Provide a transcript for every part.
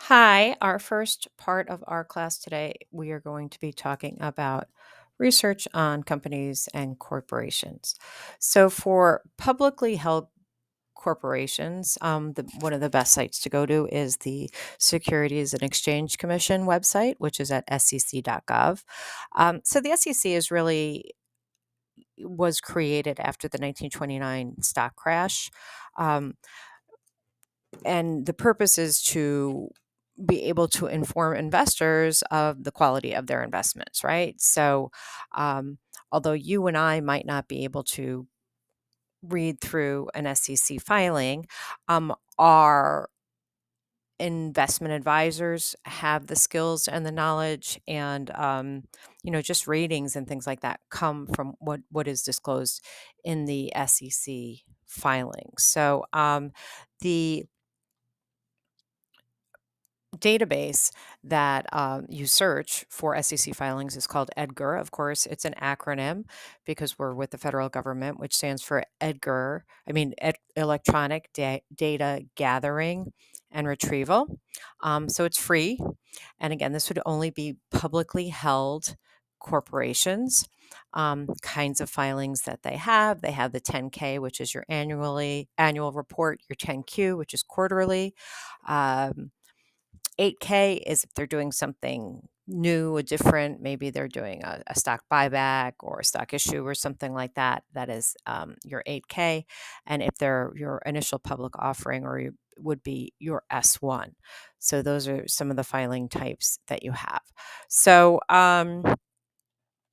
Hi, our first part of our class today, we are going to be talking about research on companies and corporations. So, for publicly held corporations, one of the best sites to go to is the Securities and Exchange Commission website, which is at sec.gov. So, the SEC is really was created after the 1929 stock crash. Um, and the purpose is to be able to inform investors of the quality of their investments, right? So, um, although you and I might not be able to read through an SEC filing, our investment advisors have the skills and the knowledge, and just ratings and things like that come from what is disclosed in the SEC filings. So, the database that you search for SEC filings is called EDGAR. Of course, it's an acronym because we're with the federal government, which stands for EDGAR. Electronic Data Gathering and Retrieval. So it's free. And again, this would only be publicly held corporations. Kinds of filings that they have. They have the 10K, which is your annual report, your 10Q, which is quarterly. Um, 8K is if they're doing something new or different. Maybe they're doing a stock buyback or a stock issue or something like that. That is your 8K. And if they're your initial public offering would be your S1. So those are some of the filing types that you have. So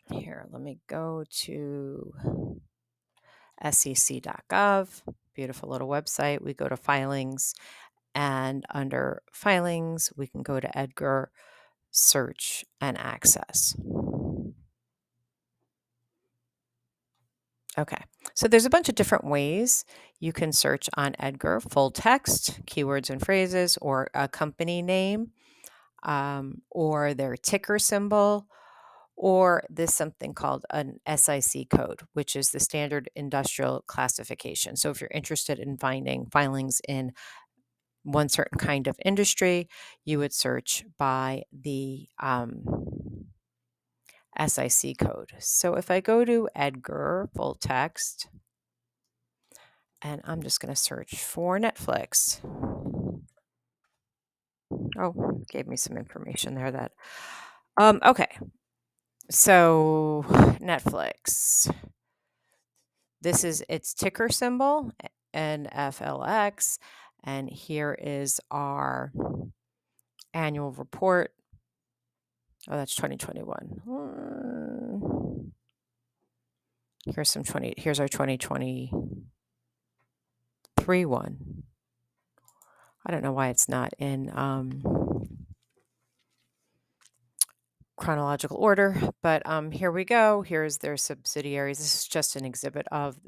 here, let me go to sec.gov. Beautiful little website. We go to filings, and under filings, we can go to Edgar, search, and access. Okay, so there's a bunch of different ways you can search on Edgar: full text, keywords and phrases, or a company name, or their ticker symbol, or this something called an SIC code, which is the standard industrial classification. So if you're interested in finding filings in one certain kind of industry, you would search by the SIC code. So if I go to Edgar full text, and I'm just going to search for Netflix. Oh, gave me some information there that. Okay. So Netflix. This is its ticker symbol, NFLX, and here is our annual report. Oh, that's 2021. Here's our 2023 one. I don't know why it's not in chronological order, but here we go. Here's their subsidiaries. This is just an exhibit of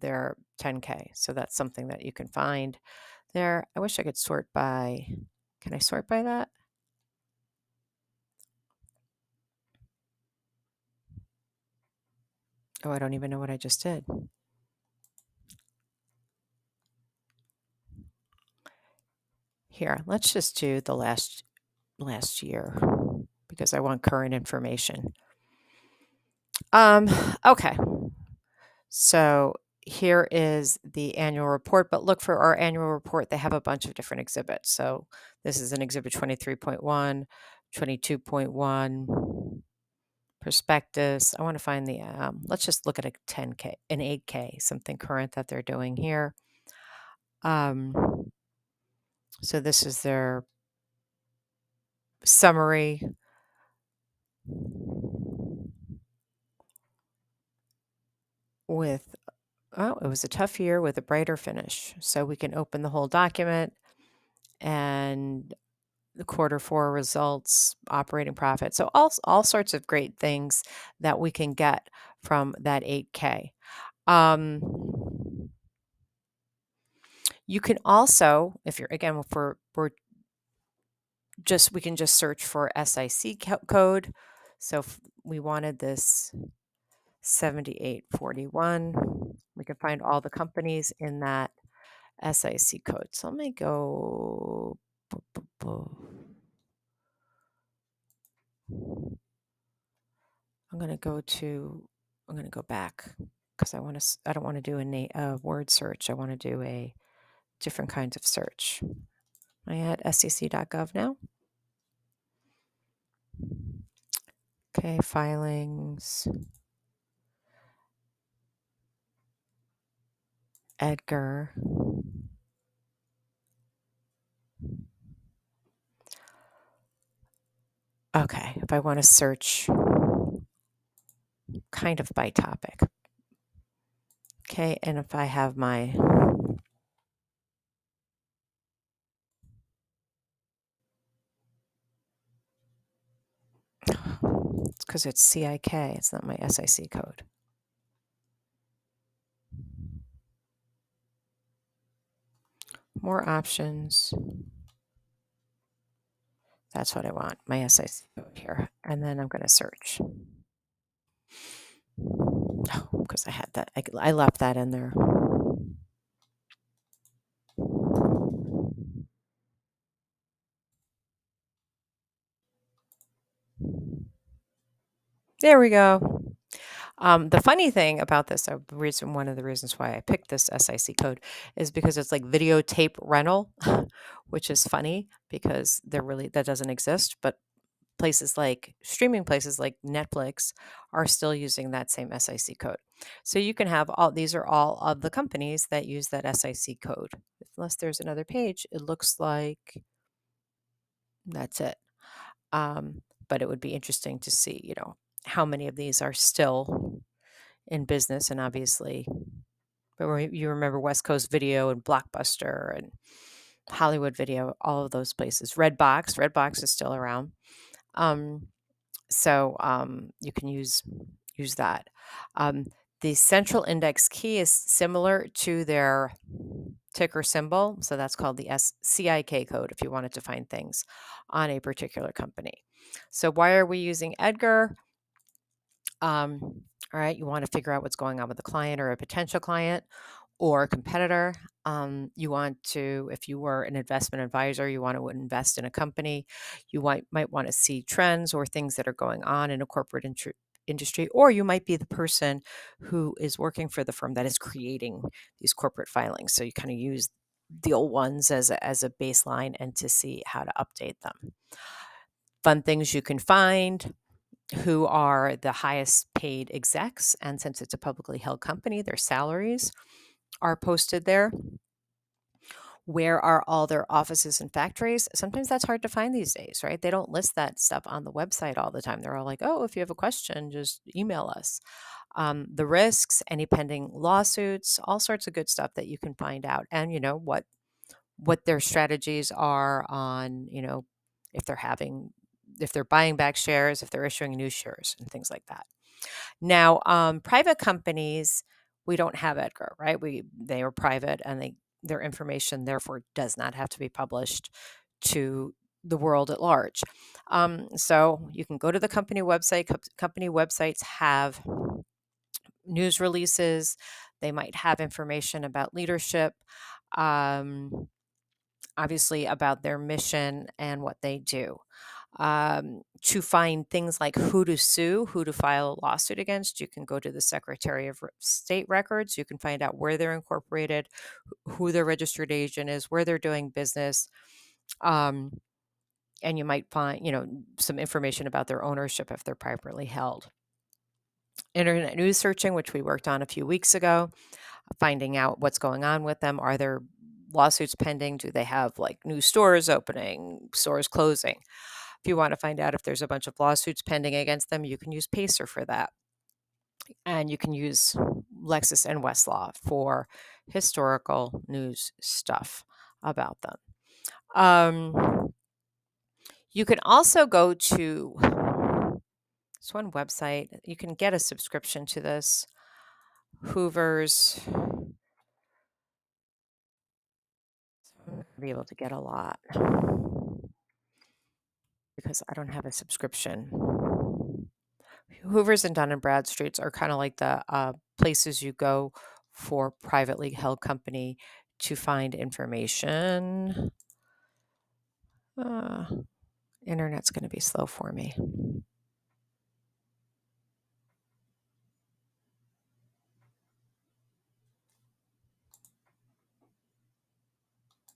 their 10K. So that's something that you can find there. I wish I could sort by. Can I sort by that? Oh, I don't even know what I just did. Here, let's just do the last year because I want current information. Okay. So here is the annual report, but look for our annual report. They have a bunch of different exhibits. So this is an exhibit 23.1, 22.1, prospectus. I want to find the, let's just look at a 10K, an 8K, something current that they're doing here. So this is their summary. With, oh, it was a tough year with a brighter finish. So we can open the whole document and the quarter four results, operating profit. So all sorts of great things that we can get from that 8K. You can also, if you're again, we can just search for SIC code. So if we wanted this 7841, we can find all the companies in that SIC code. So let me go. I'm going to go back because I don't want to do a word search. I want to do a different kinds of search. Am I at sec.gov now? Okay, filings, Edgar. Okay, if I want to search kind of by topic. Okay, and if I have my it's because it's CIK, it's not my SIC code. More options. That's what I want, my SIC code here. And then I'm going to search. Oh, because I had that. I left that in there. There we go. The funny thing about this, one of the reasons why I picked this SIC code is because it's like videotape rental, which is funny because that doesn't exist, but streaming places like Netflix are still using that same SIC code. So you can have these are all of the companies that use that SIC code. Unless there's another page, it looks like that's it. But it would be interesting to see, how many of these are still in business. And obviously, but you remember West Coast Video and Blockbuster and Hollywood Video, all of those places. Redbox is still around. So you can use that. The central index key is similar to their ticker symbol, so that's called the CIK code if you wanted to find things on a particular company. So why are we using Edgar? All right, you want to figure out what's going on with a client or a potential client or a competitor. You want to, if you were an investment advisor, you want to invest in a company. You might want to see trends or things that are going on in a corporate industry, or you might be the person who is working for the firm that is creating these corporate filings. So you kind of use the old ones as a baseline and to see how to update them. Fun things you can find: who are the highest paid execs, and since it's a publicly held company, their salaries are posted there. Where are all their offices and factories? Sometimes that's hard to find these days, right? They don't list that stuff on the website all the time. They're all like, oh, if you have a question, just email us. The risks, any pending lawsuits, all sorts of good stuff that you can find out. And what their strategies are on, if they're buying back shares, if they're issuing new shares and things like that. Now, private companies, we don't have Edgar, right? They are private, and their information therefore does not have to be published to the world at large. So you can go to the company website. Company websites have news releases. They might have information about leadership, obviously about their mission and what they do. To find things like who to sue, who to file a lawsuit against, you can go to the Secretary of State records. You can find out where they're incorporated, who their registered agent is, where they're doing business. And you might find, some information about their ownership if they're privately held. Internet news searching, which we worked on a few weeks ago, finding out what's going on with them. Are there lawsuits pending? Do they have like new stores opening, stores closing? If you want to find out if there's a bunch of lawsuits pending against them, you can use Pacer for that. And you can use Lexis and Westlaw for historical news stuff about them. You can also go to this one website. You can get a subscription to this, Hoover's. Be able to get a lot because I don't have a subscription. Hoover's and Dun and Bradstreet's are kind of like the places you go for privately held company to find information. Internet's going to be slow for me.